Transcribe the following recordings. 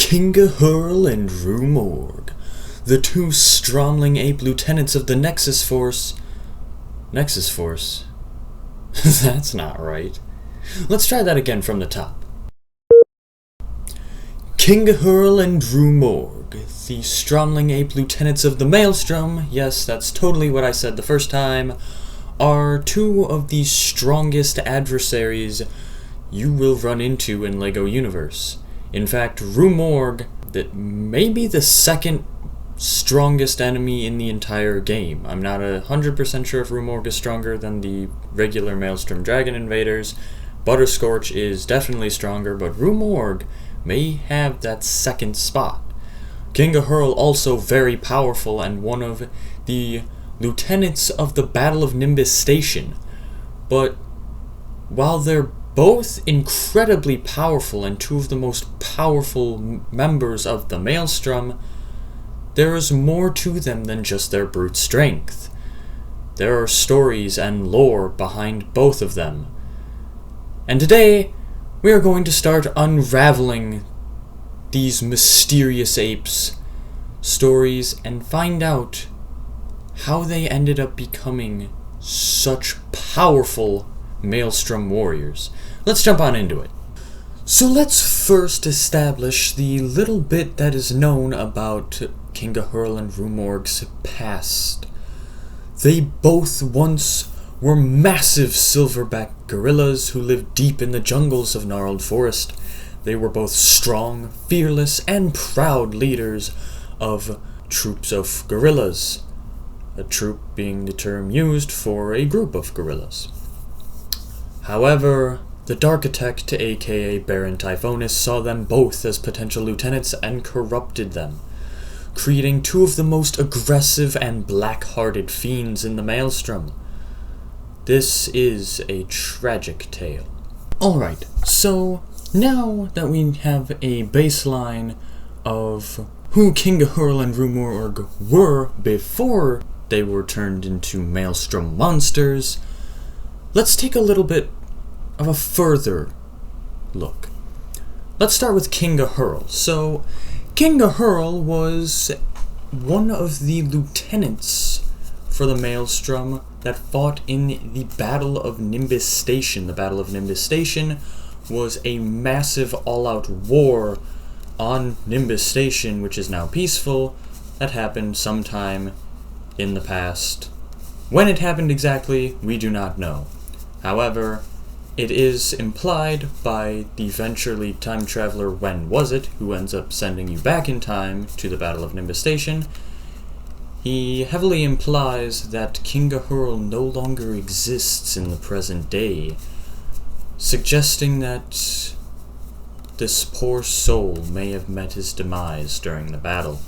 Kinga Hurl and Roo Morgg, the two Stromling Ape lieutenants of the Nexus Force. Nexus Force? That's not right. Let's try that again from the top. Kinga Hurl and Roo Morgg, the Stromling Ape lieutenants of the Maelstrom, yes, that's totally what I said the first time, are two of the strongest adversaries you will run into in LEGO Universe. In fact, Roo Morgg, that may be the second strongest enemy in the entire game. I'm not 100% sure if Roo Morgg is stronger than the regular Maelstrom Dragon Invaders. Butterscorch is definitely stronger, but Roo Morgg may have that second spot. Kinga Hurl also very powerful and one of the lieutenants of the Battle of Nimbus Station. But while they're both incredibly powerful and two of the most powerful members of the Maelstrom, there is more to them than just their brute strength. There are stories and lore behind both of them. And today, we are going to start unraveling these mysterious apes' stories and find out how they ended up becoming such powerful Maelstrom warriors. Let's jump on into it. So let's first establish the little bit that is known about Kinga Hurl and Roo Morgg's past. They both once were massive silverback gorillas who lived deep in the jungles of gnarled forest. They were both strong, fearless, and proud leaders of troops of gorillas. A troop being the term used for a group of gorillas. However, the Darkitect, aka Baron Typhonus, saw them both as potential lieutenants and corrupted them, creating two of the most aggressive and black-hearted fiends in the Maelstrom. This is a tragic tale. Alright, so now that we have a baseline of who Kinga Hurl and Roo Morgg were before they were turned into Maelstrom monsters, let's take a little bit of a further look. Let's start with Kinga Hurl. So, Kinga Hurl was one of the lieutenants for the Maelstrom that fought in the Battle of Nimbus Station. The Battle of Nimbus Station was a massive all-out war on Nimbus Station, which is now peaceful, that happened sometime in the past. When it happened exactly, we do not know. However, it is implied by the Venture League time traveler When Was It, who ends up sending you back in time to the Battle of Nimbus Station. He heavily implies that Kinga Hurl no longer exists in the present day, suggesting that this poor soul may have met his demise during the battle.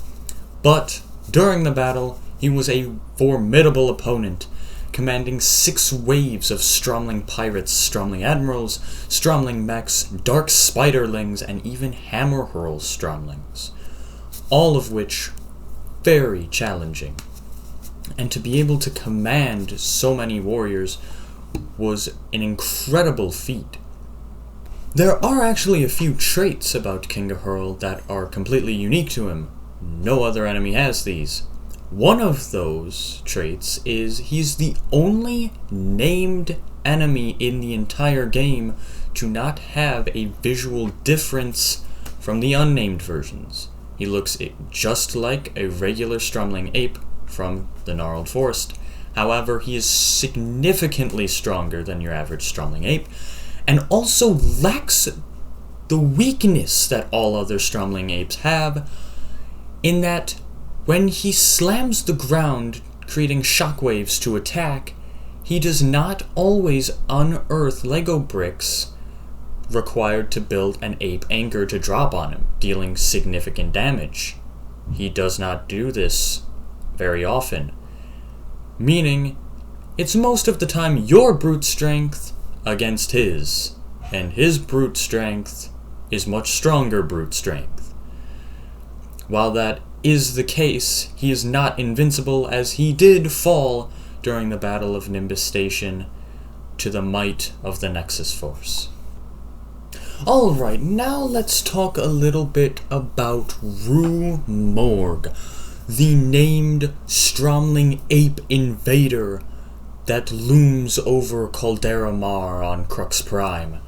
But during the battle, he was a formidable opponent, commanding 6 waves of Stromling pirates, Stromling admirals, Stromling mechs, dark spiderlings, and even hammer hurl Stromlings, all of which very challenging. And to be able to command so many warriors was an incredible feat. There are actually a few traits about Kinga Hurl that are completely unique to him. No other enemy has these. One of those traits is he's the only named enemy in the entire game to not have a visual difference from the unnamed versions. He looks just like a regular Stromling ape from the gnarled forest. However, he is significantly stronger than your average Stromling ape, and also lacks the weakness that all other Stromling apes have, in that when he slams the ground, creating shockwaves to attack, he does not always unearth Lego bricks required to build an ape anchor to drop on him, dealing significant damage. He does not do this very often, meaning it's most of the time your brute strength against his, and his brute strength is much stronger brute strength. While that is the case, he is not invincible, as he did fall during the Battle of Nimbus Station to the might of the Nexus Force. Alright, now let's talk a little bit about Roo Morgg, the named Stromling Ape invader that looms over Caldera Mar on Crux Prime.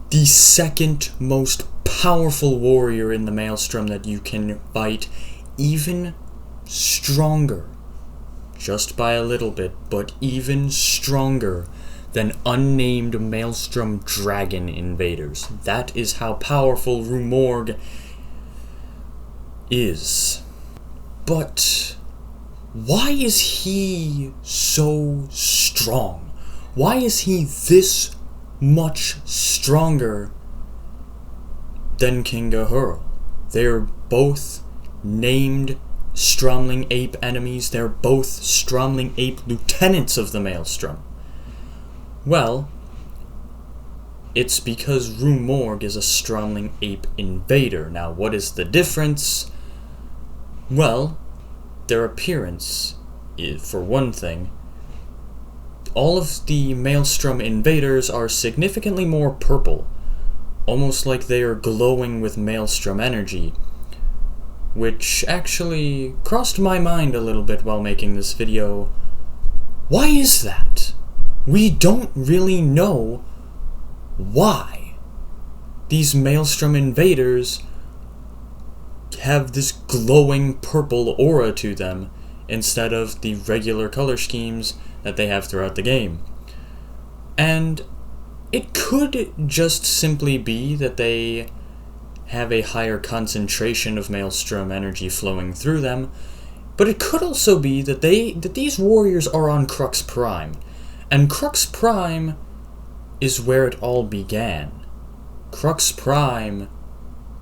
The second most powerful warrior in the Maelstrom that you can fight, even stronger, just by a little bit, but even stronger than unnamed Maelstrom Dragon invaders. That is how powerful Roo Morgg is. But why is he so strong? Why is he this much stronger than Kinga Hurl? They're both named Stromling Ape enemies. They're both Stromling Ape lieutenants of the Maelstrom. Well, it's because Roo Morgg is a Stromling Ape invader. Now, what is the difference? Well, their appearance, for one thing. All of the Maelstrom invaders are significantly more purple, almost like they are glowing with Maelstrom energy, which actually crossed my mind a little bit while making this video. Why is that? We don't really know why these Maelstrom invaders have this glowing purple aura to them instead of the regular color schemes that they have throughout the game. And it could just simply be that they have a higher concentration of Maelstrom energy flowing through them, but it could also be that these warriors are on Crux Prime. And Crux Prime is where it all began. Crux Prime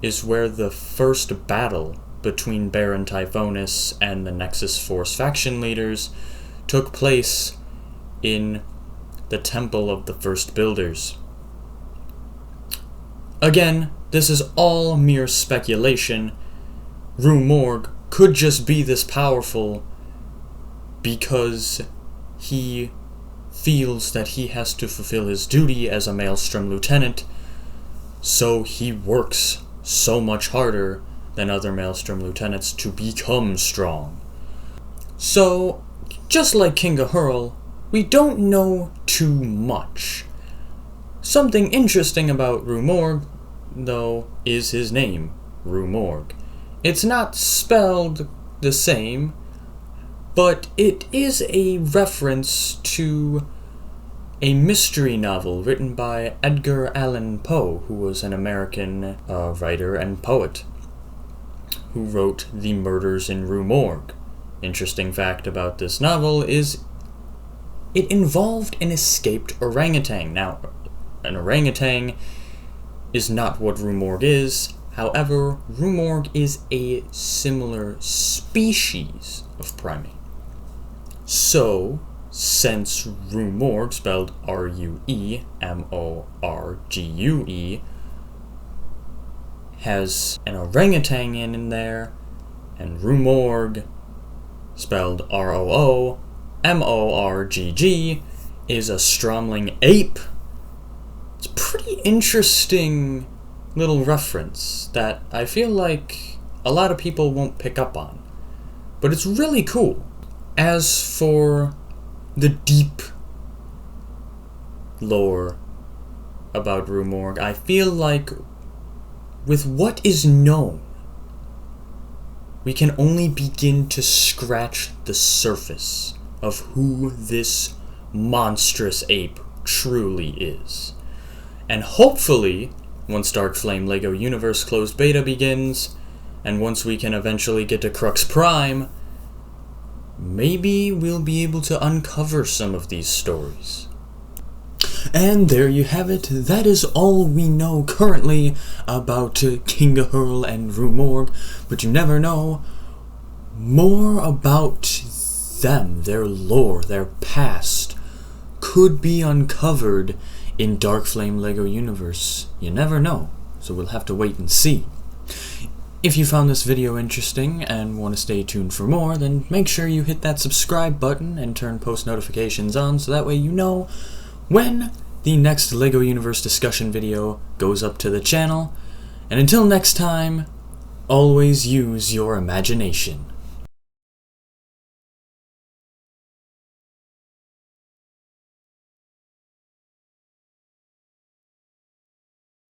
is where the first battle between Baron Typhonus and the Nexus Force faction leaders took place in the Temple of the First Builders. Again, this is all mere speculation. Roo Morgg could just be this powerful because he feels that he has to fulfill his duty as a Maelstrom lieutenant, so he works so much harder than other Maelstrom lieutenants to become strong. So, just like Kinga Hurl, we don't know too much. Something interesting about Roo Morgg, though, is his name, Roo Morgg. It's not spelled the same, but it is a reference to a mystery novel written by Edgar Allan Poe, who was an American writer and poet, who wrote The Murders in Roo Morgg. Interesting fact about this novel is it involved an escaped orangutan. Now, an orangutan is not what Roo Morgg is. However, Roo Morgg is a similar species of primate. So, since Roo Morgg, spelled R-U-E-M-O-R-G-U-E, has an orangutan in there, and Roo Morgg, spelled R-O-O-M-O-R-G-G, is a Stromling Ape. It's a pretty interesting little reference that I feel like a lot of people won't pick up on, but it's really cool. As for the deep lore about Roo Morgg, I feel like with what is known, we can only begin to scratch the surface of who this monstrous ape truly is. And hopefully, once Dark Flame LEGO Universe Closed Beta begins, and once we can eventually get to Crux Prime, maybe we'll be able to uncover some of these stories. And there you have it. That is all we know currently about Kinga Hurl and Roo Morgg, but you never know. More about them, their lore, their past, could be uncovered in Dark Flame LEGO Universe. You never know, so we'll have to wait and see. If you found this video interesting and want to stay tuned for more, then make sure you hit that subscribe button and turn post notifications on so that way you know when the next LEGO Universe discussion video goes up to the channel. And until next time, always use your imagination.